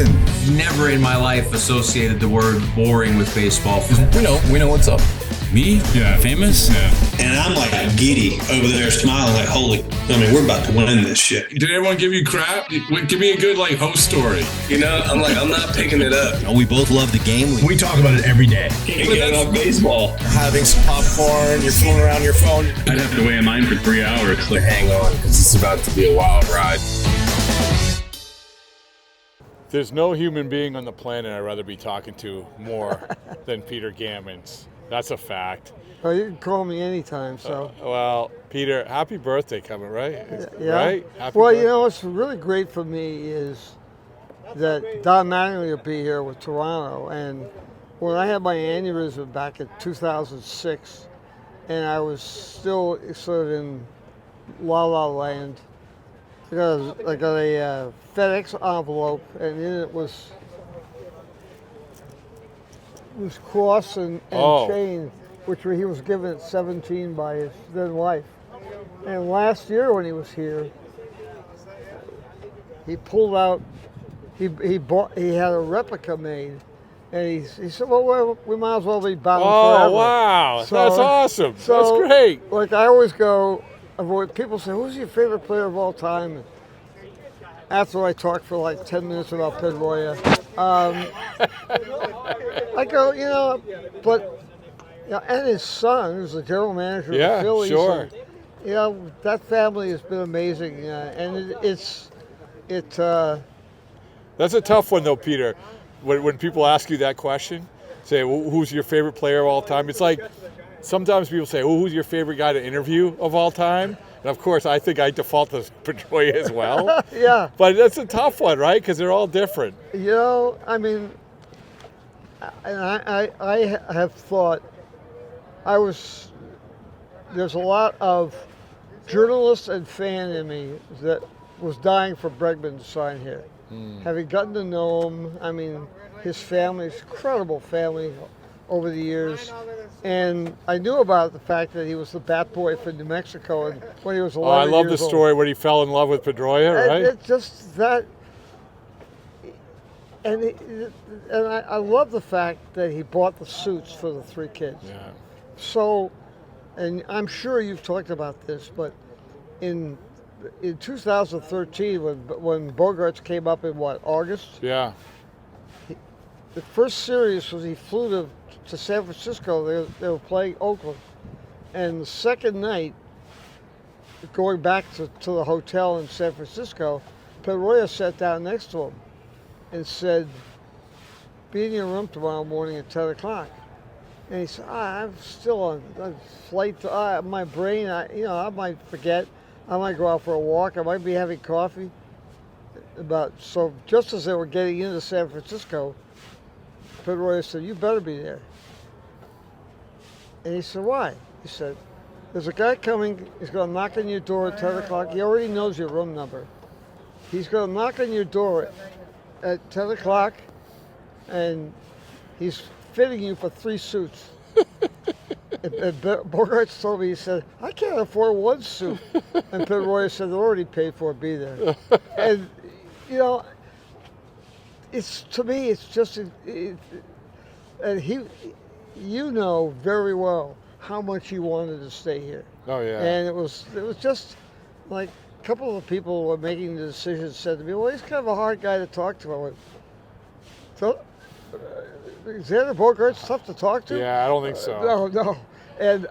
Listen, never in my life associated the word boring with baseball. We know what's up. Me? Yeah. Famous? Yeah. And I'm like giddy over there smiling like, we're about to win this shit. Did everyone give you crap? Give me a good host story. I'm not picking it up. We both love the game. We talk about it every day. Get on baseball. Having some popcorn, you're fooling around your phone. I'd have to wait in line for 3 hours. Hang on, because it's about to be a wild ride. There's no human being on the planet I'd rather be talking to more than Peter Gammons. That's a fact. Oh, you can call me anytime, so. Well, Peter, happy birthday coming, right? Yeah. Right? Happy well, birthday. What's really great for me is that Don Mattingly will be here with Toronto. And when I had my aneurysm back in 2006, and I was still sort of in La La Land, I got a FedEx envelope, and in it was cross and chain, which he was given at 17 by his then wife. And last year when he was here, he pulled out, he had a replica made, and he said, well, we might as well be bound forever. Oh, wow. So, that's awesome. So, that's great. Like I always go, people say, who's your favorite player of all time? And after I talk for like 10 minutes about Pedroia, I go, and his son, who's the general manager of the Phillies. Sure. And, that family has been amazing, and it's That's a tough one, though, Peter. When people ask you that question, say, well, who's your favorite player of all time? It's like sometimes people say, well, who's your favorite guy to interview of all time? And, of course, I think I default to Pedroia as well. Yeah. But that's a tough one, right? Because they're all different. And I have thought there's a lot of journalist and fan in me that was dying for Bregman to sign here. Having gotten to know him, his family's incredible family over the years. And I knew about the fact that he was the bat boy for New Mexico and when he was 11 years old. I love the story when he fell in love with Pedroia, right? It's just that. And I love the fact that he bought the suits for the three kids. Yeah. So, and I'm sure you've talked about this, but in 2013, when Bogarts came up in August? Yeah. The first series was he flew to San Francisco. They were playing Oakland. And the second night, going back to the hotel in San Francisco, Pedroia sat down next to him and said, be in your room tomorrow morning at 10 o'clock. And he said, I'm still on a flight. My brain, I might forget. I might go out for a walk. I might be having coffee. So just as they were getting into San Francisco, Pedroia said, you better be there. And he said, why? He said, there's a guy coming. He's going to knock on your door at 10 o'clock. He already knows your room number. He's going to knock on your door at 10 o'clock, and he's fitting you for 3 suits. and Bogarts told me, he said, I can't afford 1 suit. And Pedroia said, they're already paid for, be there. And, to me, it's just, and he, very well how much he wanted to stay here. Oh, yeah. And it was just like a couple of people who were making the decision said to me, well, he's kind of a hard guy to talk to. I went, so, Xander Bogaerts tough to talk to? Yeah, I don't think so. No. And,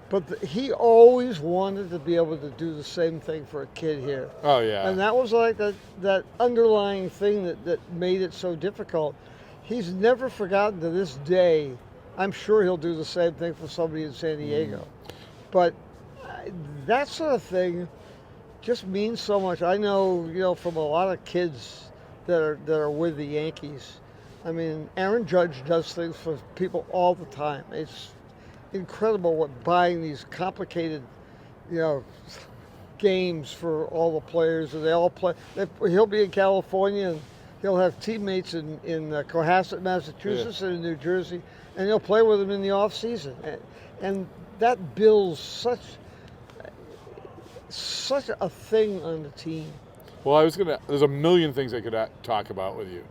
but he always wanted to be able to do the same thing for a kid here. Oh, yeah. And that was like that underlying thing that made it so difficult. He's never forgotten to this day. I'm sure he'll do the same thing for somebody in San Diego. But that sort of thing just means so much. I know, from a lot of kids that are with the Yankees. Aaron Judge does things for people all the time. It's incredible what buying these complicated, games for all the players, and they all play. He'll be in California, and he'll have teammates in Cohasset, Massachusetts, and in New Jersey, and he'll play with them in the off season, and that builds such a thing on the team. Well, there's a million things I could talk about with you,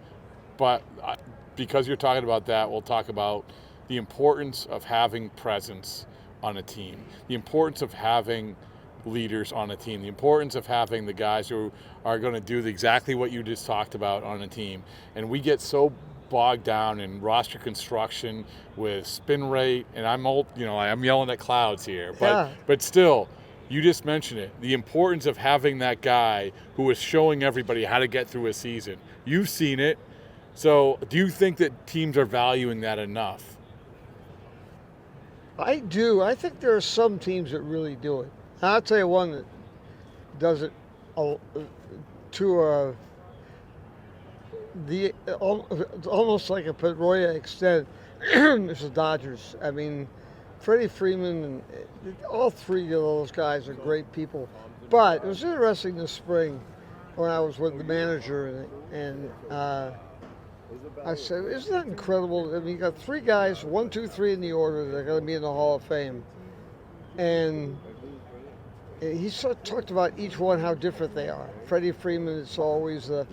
but because you're talking about that, we'll talk about the importance of having presence on a team, the importance of having leaders on a team, the importance of having the guys who are going to do exactly what you just talked about on a team. And we get so bogged down in roster construction with spin rate, and I'm yelling at clouds here, but still, you just mentioned it, the importance of having that guy who is showing everybody how to get through a season. You've seen it. So do you think that teams are valuing that enough? I do. I think there are some teams that really do it. I'll tell you one that does it to almost like a Pedroia extent. It's the Dodgers. I mean, Freddie Freeman and all three of those guys are great people. But it was interesting this spring when I was with the manager and I said, isn't that incredible? I mean, you got three guys, 1, 2, 3 in the order that are going to be in the Hall of Fame. And he sort of talked about each one, how different they are. Freddie Freeman, it's always the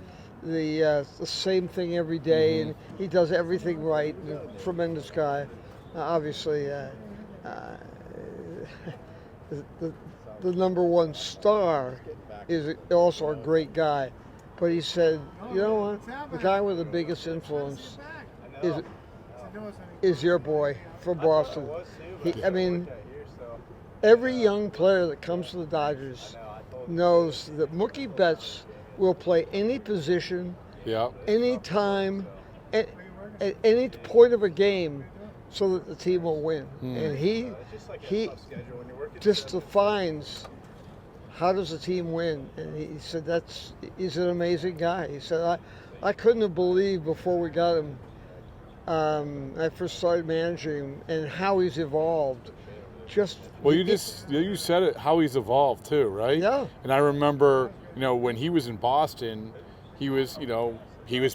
same thing every day, and he does everything right. Tremendous guy. Obviously, the number one star is also a great guy. But he said, you know what? The guy with the biggest influence is your boy from Boston. Every young player that comes to the Dodgers knows that Mookie Betts will play any position, any time, at any point of a game, so that the team will win. And he just defines how does the team win. And he said he's an amazing guy. He said I couldn't have believed before we got him. I first started managing him and how he's evolved. You said it, how he's evolved too, right? Yeah. And I remember, when he was in Boston, he was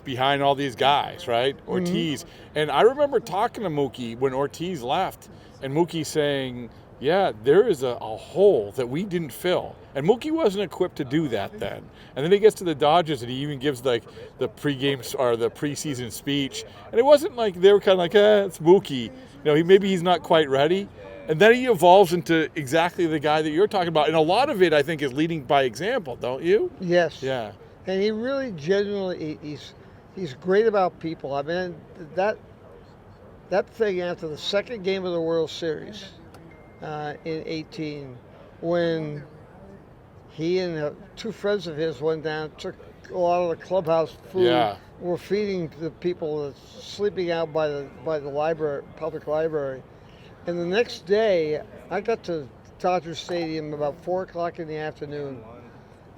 behind all these guys, right? Ortiz. And I remember talking to Mookie when Ortiz left, and Mookie saying, yeah, there is a hole that we didn't fill. And Mookie wasn't equipped to do that then. And then he gets to the Dodgers and he even gives like the pregame or the preseason speech. And it wasn't like they were kind of like, it's Mookie. Maybe he's not quite ready. And then he evolves into exactly the guy that you're talking about. And a lot of it, I think, is leading by example, don't you? Yes. Yeah. And he really genuinely, he's great about people. I mean, that thing after the second game of the World Series in 18, when he and two friends of his went down, took a lot of the clubhouse food, were feeding the people that's sleeping out by the library, public library. And the next day, I got to Dodger Stadium about 4 o'clock in the afternoon,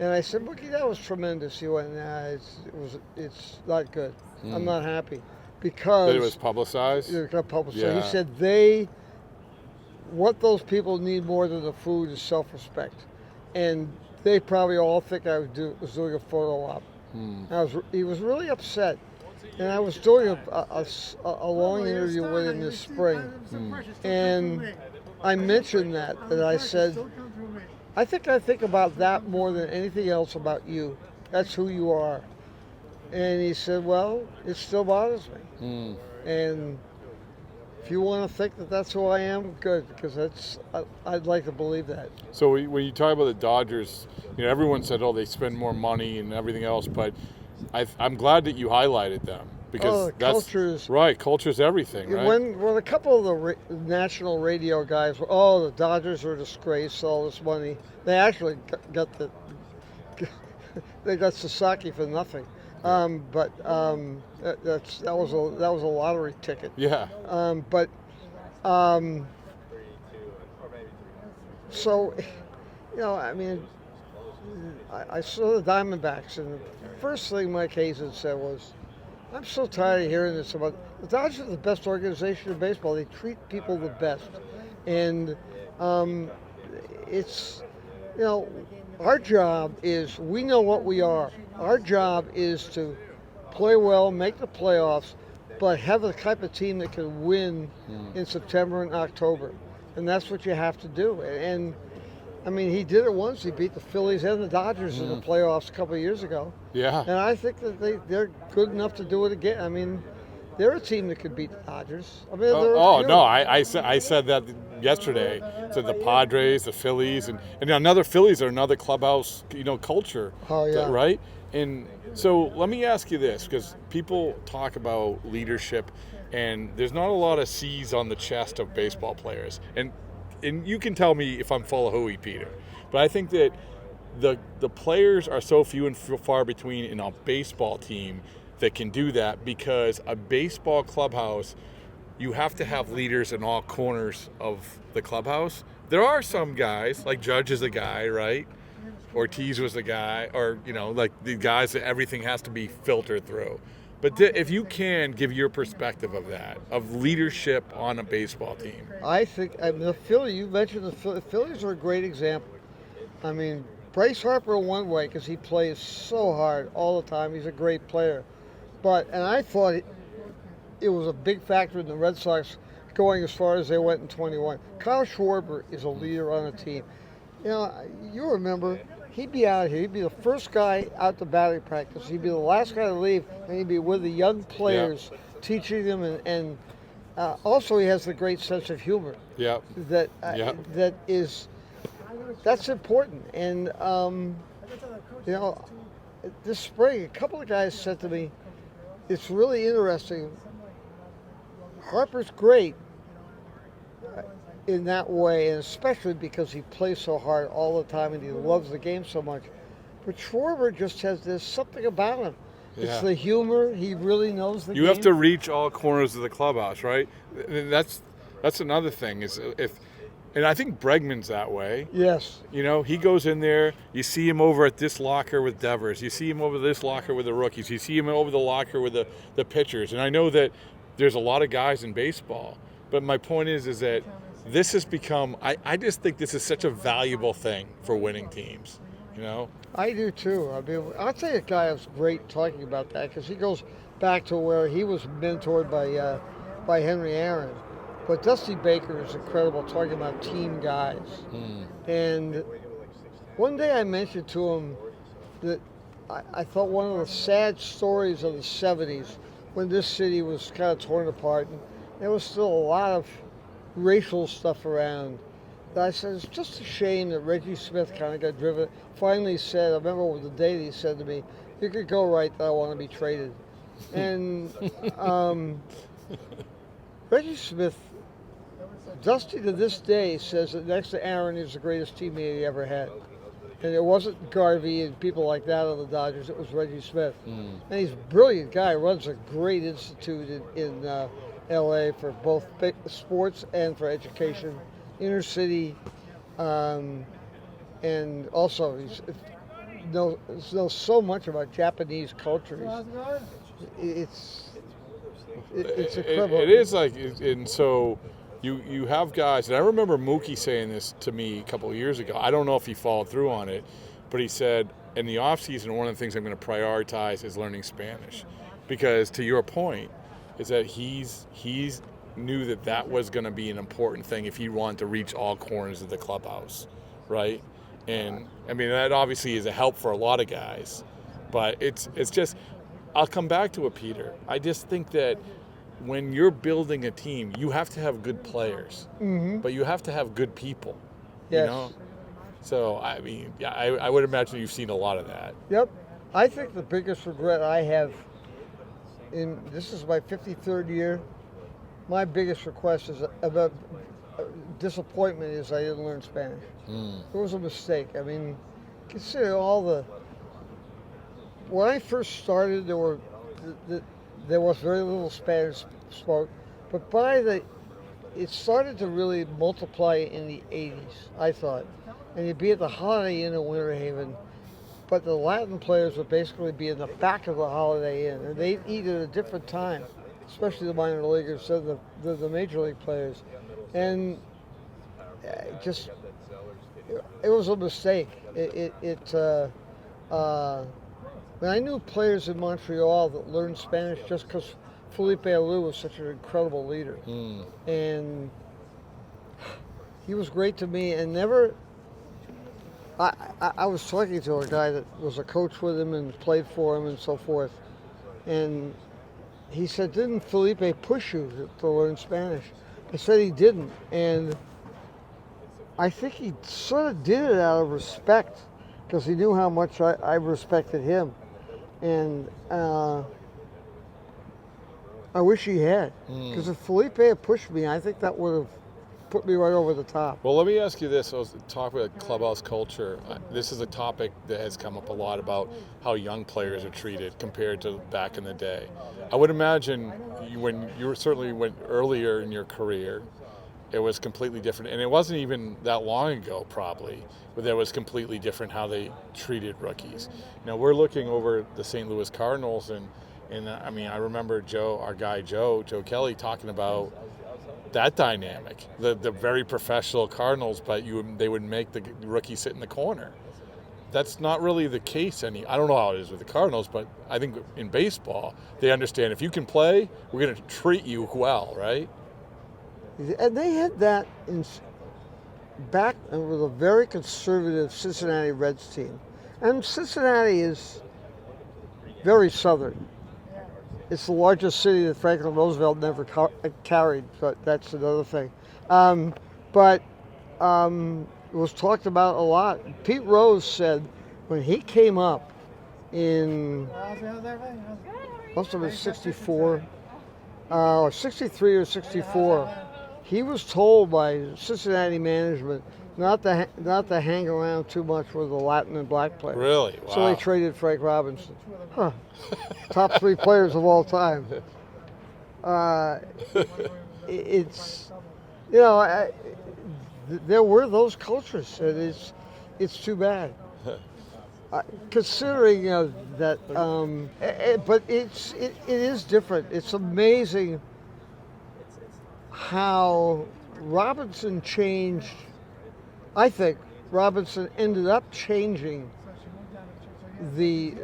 and I said, Mookie, that was tremendous. He went, it's not good. I'm not happy. Because it was publicized? It got publicized. Yeah. He said what those people need more than the food is self-respect. And they probably all think I was doing a photo op. He was really upset. And I was doing a long interview with him this spring. And I mentioned that I said, I think about that more than anything else about you. That's who you are. And he said, well, it still bothers me. And if you want to think that that's who I am, good, because I'd like to believe that. So when you talk about the Dodgers, everyone said, they spend more money and everything else, but I'm glad that you highlighted them. Because culture's right. Culture's everything, right? When a couple of the national radio guys were, the Dodgers are a disgrace, all this money. They actually got they got Sasaki for nothing. But that was a lottery ticket. Yeah. So, I saw the Diamondbacks, and the first thing Mike Hazen said was, I'm so tired of hearing this about the Dodgers are the best organization in baseball. They treat people the best. And it's, our job is, we know what we are. Our job is to play well, make the playoffs, but have the type of team that can win in September and October. And that's what you have to do. And I mean, he did it once. He beat the Phillies and the Dodgers in the playoffs a couple of years ago. Yeah. And I think that they're good enough to do it again. I mean, they're a team that could beat the Dodgers. I mean, I said that yesterday. So the Padres, the Phillies, and another Phillies are another clubhouse, culture. Oh, yeah. Right? And so let me ask you this, because people talk about leadership, and there's not a lot of C's on the chest of baseball players. And you can tell me if I'm full of hooey, Peter. But I think that the players are so few and far between in a baseball team that can do that, because a baseball clubhouse, you have to have leaders in all corners of the clubhouse. There are some guys, like Judge is a guy, right? Ortiz was the guy, or, like the guys that everything has to be filtered through. But if you can give your perspective of that, of leadership on a baseball team. I think, the Phillies, you mentioned the Phillies are a great example. I mean, Bryce Harper in one way, because he plays so hard all the time. He's a great player. And I thought it was a big factor in the Red Sox going as far as they went in 21. Kyle Schwarber is a leader on a team. You remember, he'd be out here. He'd be the first guy out to batting practice. He'd be the last guy to leave, and he'd be with the young players, teaching them. And also, he has the great sense of humor. Yeah. That's important. And this spring, a couple of guys said to me, "It's really interesting. Harper's great in that way, and especially because he plays so hard all the time and he loves the game so much. But Schwarber just there's something about him. Yeah. It's the humor. He really knows the game. You have to reach all corners of the clubhouse, right? And that's another thing. And I think Bregman's that way. Yes. He goes in there. You see him over at this locker with Devers. You see him over this locker with the rookies. You see him over the locker with the pitchers. And I know that there's a lot of guys in baseball. But my point is that this has become, I just think this is such a valuable thing for winning teams, I do too. I mean, I'll tell you a guy who's great talking about that, because he goes back to where he was mentored by Henry Aaron. But Dusty Baker is incredible talking about team guys. And one day I mentioned to him that I thought one of the sad stories of the 70s, when this city was kind of torn apart, and there was still a lot of racial stuff around, that I said, it's just a shame that Reggie Smith kind of got driven. Finally said, I remember the day that he said to me, "You could go right that I want to be traded." And Reggie Smith, Dusty to this day says that next to Aaron is the greatest teammate he ever had. And it wasn't Garvey and people like that on the Dodgers, it was Reggie Smith. And he's a brilliant guy, runs a great institute in LA for both sports and for education, inner city, and also he knows so much about Japanese culture. It's incredible. It is and so you have guys, and I remember Mookie saying this to me a couple of years ago. I don't know if he followed through on it, but he said, in the off season, one of the things I'm going to prioritize is learning Spanish, because to your point, is that he's knew that was going to be an important thing if he wanted to reach all corners of the clubhouse, right? And I mean, that obviously is a help for a lot of guys, but it's just, I'll come back to it, Peter. I just think that when you're building a team, you have to have good players, but you have to have good people. Yes. So I mean, yeah, I would imagine you've seen a lot of that. Yep. I think the biggest regret I have, this is my 53rd year, my biggest request is about disappointment is I didn't learn Spanish. It was a mistake. I mean, consider when I first started, there was very little Spanish spoke, but it started to really multiply in the 80s, I thought. And you'd be at the Holiday Inn in Winter Haven, but the Latin players would basically be in the back of the Holiday Inn, and they'd eat at a different time, especially the minor leaguers, so the major league players. And it was a mistake. I knew players in Montreal that learned Spanish just because Felipe Alou was such an incredible leader. And he was great to me, and never, I was talking to a guy that was a coach with him and played for him and so forth, and he said, "Didn't Felipe push you to learn Spanish?" I said he didn't, and I think he sort of did it out of respect because he knew how much I respected him, and I wish he had, because if Felipe had pushed me, I think that would have put me right over the top. Well, let me ask you this. I was talking about clubhouse culture. This is a topic that has come up a lot about how young players are treated compared to back in the day. I would imagine when you certainly went earlier in your career, it was completely different. And it wasn't even that long ago, probably, but it was completely different how they treated rookies. Now, we're looking over the St. Louis Cardinals, and I mean, I remember our guy Joe Kelly, talking about that dynamic, the very professional Cardinals, but they would make the rookie sit in the corner. That's not really the case I don't know how it is with the Cardinals, but I think in baseball, they understand if you can play, we're going to treat you well, right? And they had that back with a very conservative Cincinnati Reds team. And Cincinnati is very southern. It's the largest city that Franklin Roosevelt never carried, but that's another thing. But it was talked about a lot. Pete Rose said when he came up in, must have been 64, or 63 or 64, he was told by Cincinnati management not to hang around too much with the Latin and black players. Really? Wow. So they traded Frank Robinson. Huh. Top 3 players of all time. It's, there were those cultures, and it's too bad. Considering that, but it is different. It's amazing how Robinson changed. I think Robinson ended up changing the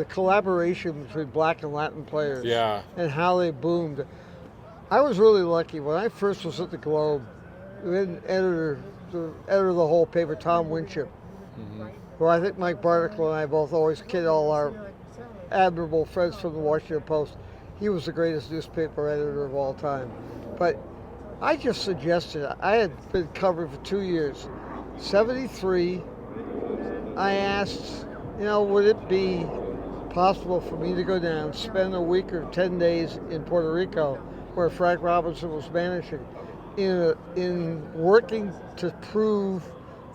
collaboration between black and Latin players. Yeah. And how they boomed. I was really lucky when I first was at the Globe. The editor of the whole paper, Tom Winship, who I think Mike Barnacle and I both always kid all our admirable friends from the Washington Post. He was the greatest newspaper editor of all time. But I just suggested, I had been covering for 2 years. 73, I asked, would it be possible for me to go down, spend a week or 10 days in Puerto Rico, where Frank Robinson was managing, in working to prove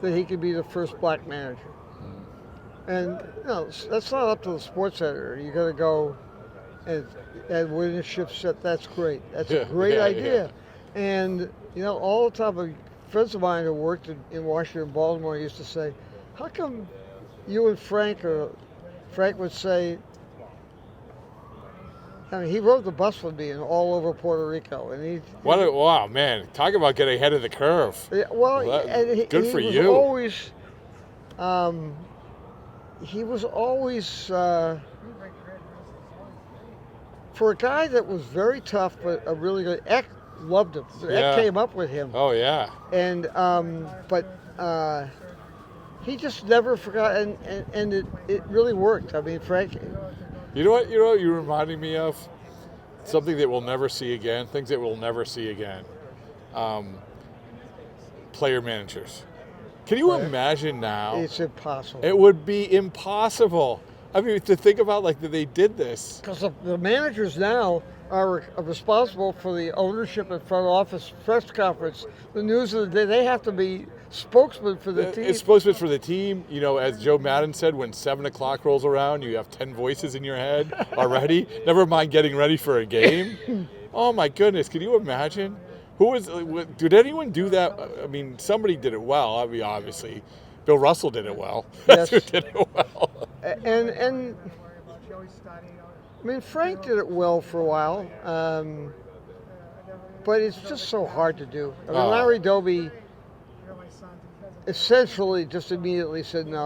that he could be the first black manager. And that's not up to the sports editor. You got to go and win a ship set. That's great. That's a great idea. Yeah. And all the time, friends of mine who worked in Washington and Baltimore used to say, "How come you and Frank?" Or Frank would say, he rode the bus with me and all over Puerto Rico, and wow, man! Talk about getting ahead of the curve. Yeah, well, good for you. He was always for a guy that was very tough, but a really good. Eck loved him. Eck came up with him. Oh yeah. And but he just never forgot, and it really worked. I mean, Frank. You know what you're reminding me of? Something that we'll never see again. Things that we'll never see again. Player managers. Can you imagine now? It's impossible. It would be impossible. I mean, to think about that they did this. Because the managers now are responsible for the ownership and front office press conference, the news of the day. They have to be spokesman for the team. It's spokesman for the team. As Joe Madden said, when 7 o'clock rolls around, you have 10 voices in your head already. Never mind getting ready for a game. Oh my goodness! Can you imagine? Did anyone do that? I mean, somebody did it well. I mean, obviously, Bill Russell did it well. Yes. That's who did it well. And I mean, Frank did it well for a while, but it's just so hard to do. I mean, Larry Doby essentially just immediately said, "No,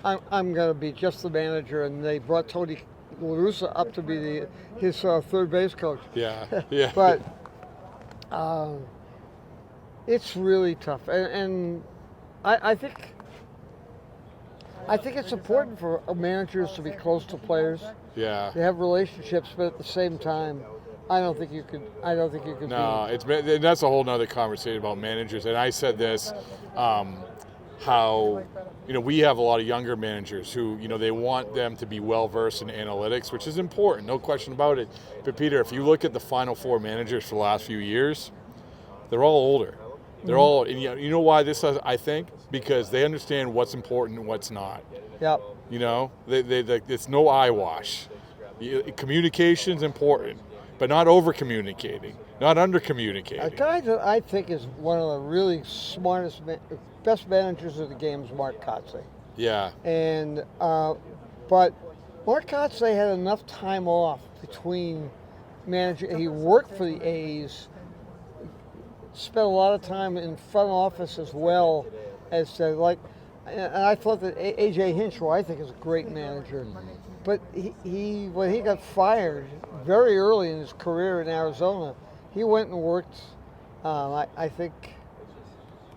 I'm gonna be just the manager," and they brought Tony La Russa up to be his third base coach. Yeah, yeah. But it's really tough, and I think it's important for managers to be close to players. Yeah. They have relationships, but at the same time, I don't think you could. No, that's a whole nother conversation about managers. And I said this, how we have a lot of younger managers who they want them to be well versed in analytics, which is important, no question about it. But Peter, if you look at the Final Four managers for the last few years, they're all older. They're all, and you know why this is, I think? Because they understand what's important and what's not. Yep. It's no eyewash. Communication's important, but not over communicating, not under communicating. A guy that I think is one of the really smartest, best managers of the game is Mark Kotsay. Yeah. And but Mark Kotsay had enough time off between managing. He worked for the A's, spent a lot of time in front office as well as and I thought that A.J. Hinch, who I think is a great manager, but he when he got fired very early in his career in Arizona, he went and worked. I think,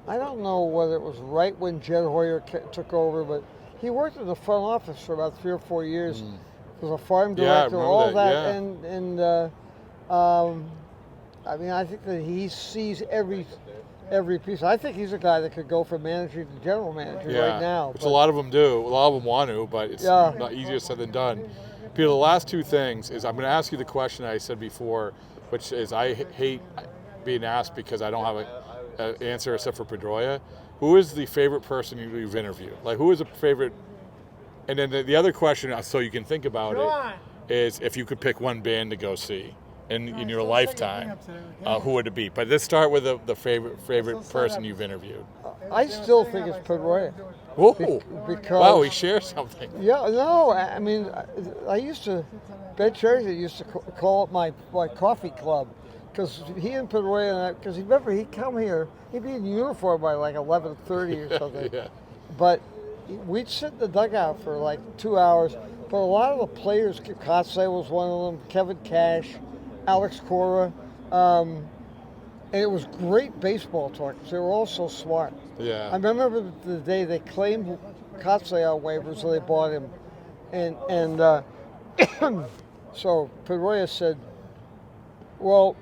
I don't know whether it was right when Jed Hoyer took over, but he worked in the front office for about 3 or 4 years. Was a farm director, all that, yeah. I mean, I think that he sees every piece. I think he's a guy that could go from manager to general manager right now. Which a lot of them do. A lot of them want to, but it's not easier said than done. Peter, the last two things is I'm going to ask you the question I said before, which is I hate being asked because I don't have an answer except for Pedroia. Who is the favorite person you've interviewed? Like, who is a favorite? And then the other question, so you can think about it, is if you could pick one band to go see in your lifetime, who would it be? But let's start with the favorite person you've interviewed. I still think it's Pedroia. Whoa! Because wow, we share something. Yeah, no, I mean, I used to, Ben Cherry used to call it my coffee club, because he and Pedroia, because remember, he'd come here, he'd be in uniform by like 11:30 or something. Yeah. But we'd sit in the dugout for like 2 hours. But a lot of the players, Kotsay was one of them, Kevin Cash, Alex Cora, and it was great baseball talk because they were all so smart. Yeah. I remember the day they claimed Kotsay on waivers, so they bought him, and so Pedroia said, "Well,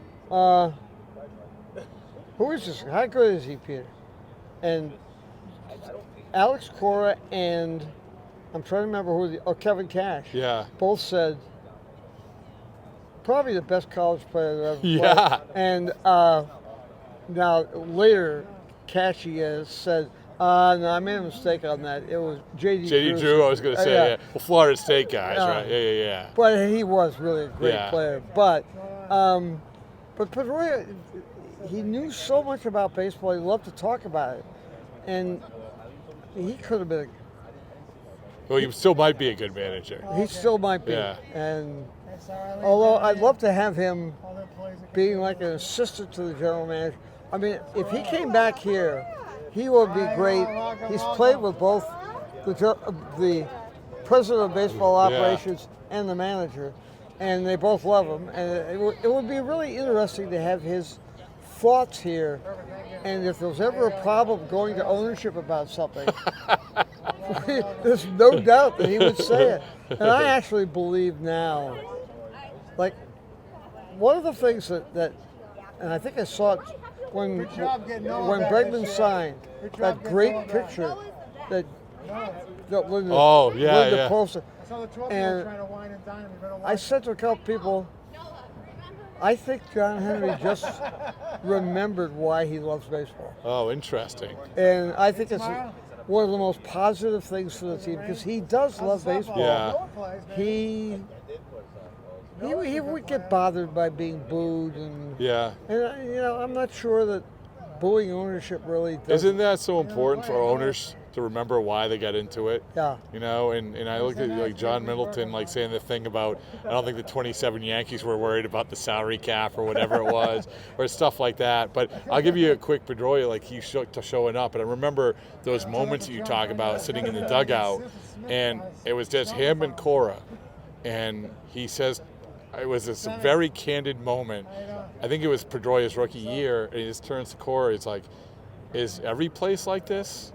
who is this? How good is he, Peter?" And Alex Cora and I'm trying to remember Kevin Cash. Yeah. Both said probably the best college player that ever played. Yeah. And now later, Cashy said, no, I made a mistake on that. It was J.D. Drew, I was going to say, yeah. Well, Florida State guys, right? Yeah. But he was really a great player. But Pedroia, he knew so much about baseball. He loved to talk about it. And he could have been well, he still might be a good manager. He still might be. Yeah. And although I'd love to have him being like an assistant to the general manager. I mean, if he came back here, he would be great. He's played with both the president of baseball operations and the manager, and they both love him. And it would be really interesting to have his thoughts here. And if there was ever a problem going to ownership about something, there's no doubt that he would say it. And I actually believe now, like, one of the things that and I think I saw it when Bregman signed, that great picture that Linda posted. And I said to a couple people, I think John Henry just remembered why he loves baseball. Oh, interesting. And I think it's one of the most positive things for the team because he does love baseball. Yeah. He would get bothered by being booed and I'm not sure that booing ownership really does. Isn't that so important for owners to remember why they got into it? Yeah. And I looked at like John Middleton saying the thing about I don't think the 27 Yankees were worried about the salary cap or whatever it was or stuff like that. But I'll give you a quick Pedroia he's showing up. And I remember those moments that you talk about sitting in the dugout and it was just him and Cora. And he says it was this very candid moment. I think it was Pedroia's rookie year and he just turns to Cora. It's like, is every place like this?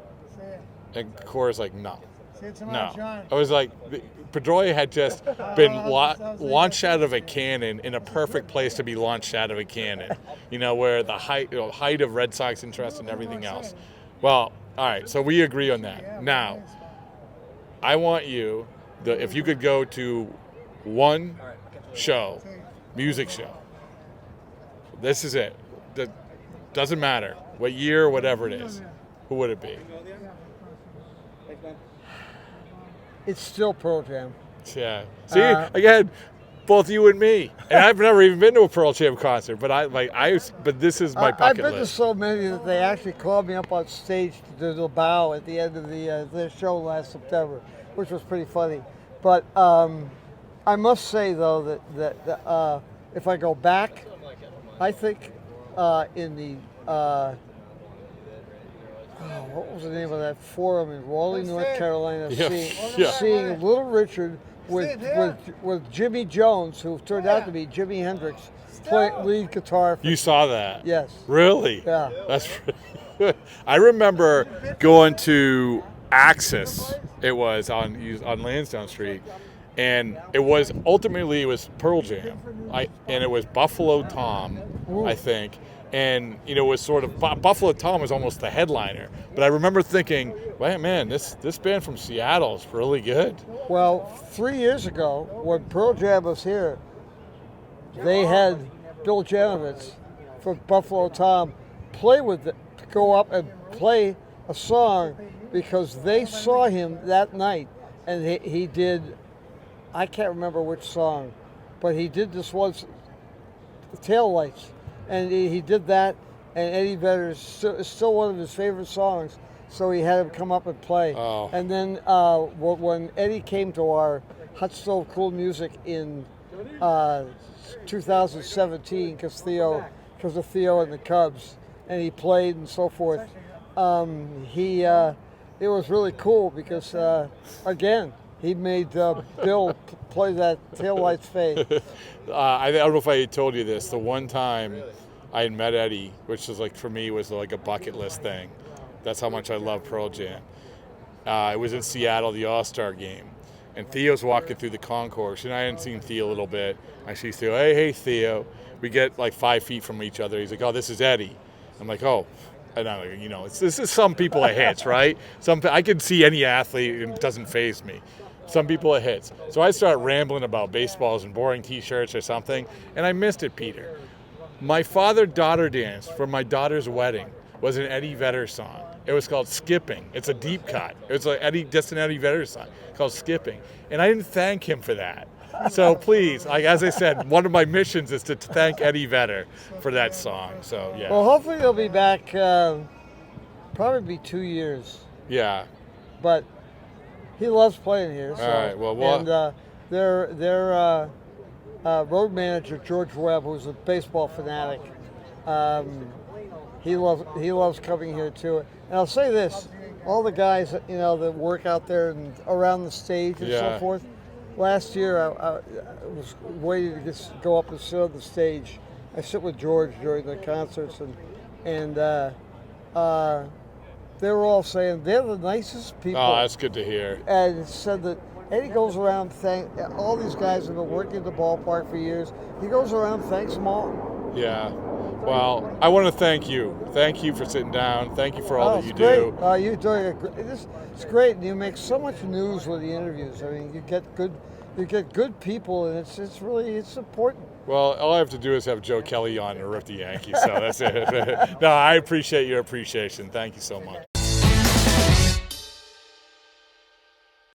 And Cora's like, no. I was like, Pedroia had just been launched out of a cannon in a perfect place to be launched out of a cannon, where the height of Red Sox interest and everything else. Well, all right, so we agree on that. Now, I want you, if you could go to one show, music show, this is it. Doesn't matter what year, whatever it is. Who would it be? It's still Pearl Jam. Yeah. See, again, both you and me. And I've never even been to a Pearl Jam concert, but but this is my bucket I've been to list. so many that they actually called me up on stage to do the bow at the end of their show last September, which was pretty funny. But I must say though that if I go back, I think in the what was the name of that forum in Raleigh, North Carolina? Seeing Little Richard with Jimmy Jones, who turned out to be Jimi Hendrix, play lead guitar. You saw that? Yes. Really? Yeah. That's. I remember going to Axis. It was on Lansdowne Street, and it was Pearl Jam. And it was Buffalo Tom, I think. And, it was sort of, Buffalo Tom was almost the headliner. But I remember thinking, wait, man, this band from Seattle is really good. Well, 3 years ago, when Pearl Jam was here, they had Bill Janovitz from Buffalo Tom go up and play a song because they saw him that night. And he did, I can't remember which song, but he did this once, Taillights. And he did that, and Eddie Vedder is still one of his favorite songs, so he had him come up and play. Oh. And then when Eddie came to our Hot Stove Cool Music in 2017, because of Theo and the Cubs, and he played and so forth, it was really cool because, again, he made Bill play that Taillights Fade. I don't know if I told you this. The one time I had met Eddie, which was for me was like a bucket list thing. That's how much I love Pearl Jam. It was in Seattle, the All-Star game. And Theo's walking through the concourse, and I hadn't seen Theo a little bit. I see Theo, hey, Theo. We get 5 feet from each other. He's like, oh, this is Eddie. I'm like, oh. And I'm like, this is some people it hits, right? I can see any athlete, and it doesn't faze me. Some people it hits. So I start rambling about baseballs and boring T-shirts or something, and I missed it, Peter. My father-daughter dance for my daughter's wedding was an Eddie Vedder song. It was called Skipping. It's a deep cut. It was just an Eddie Vedder song called Skipping. And I didn't thank him for that. So please, as I said, one of my missions is to thank Eddie Vedder for that song. So, yeah. Well, hopefully they'll be back, probably be 2 years. Yeah. But he loves playing here. So. All right. Well, and their road manager George Webb, who's a baseball fanatic, he loves coming here too. And I'll say this: all the guys that work out there and around the stage and so forth. Last year, I was waiting to go up and sit on the stage. I sit with George during the concerts, and they were all saying they're the nicest people. Oh, that's good to hear. And said that Eddie goes around all these guys have been working at the ballpark for years. He goes around, thanks them all. Yeah. Well, I want to thank you. Thank you for sitting down. Thank you for all that you great. do. You're doing it's great, and you make so much news with the interviews. I mean, you get good people, and it's really important. Well, all I have to do is have Joe Kelly on and rip the Yankees, so that's it. No, I appreciate your appreciation. Thank you so much.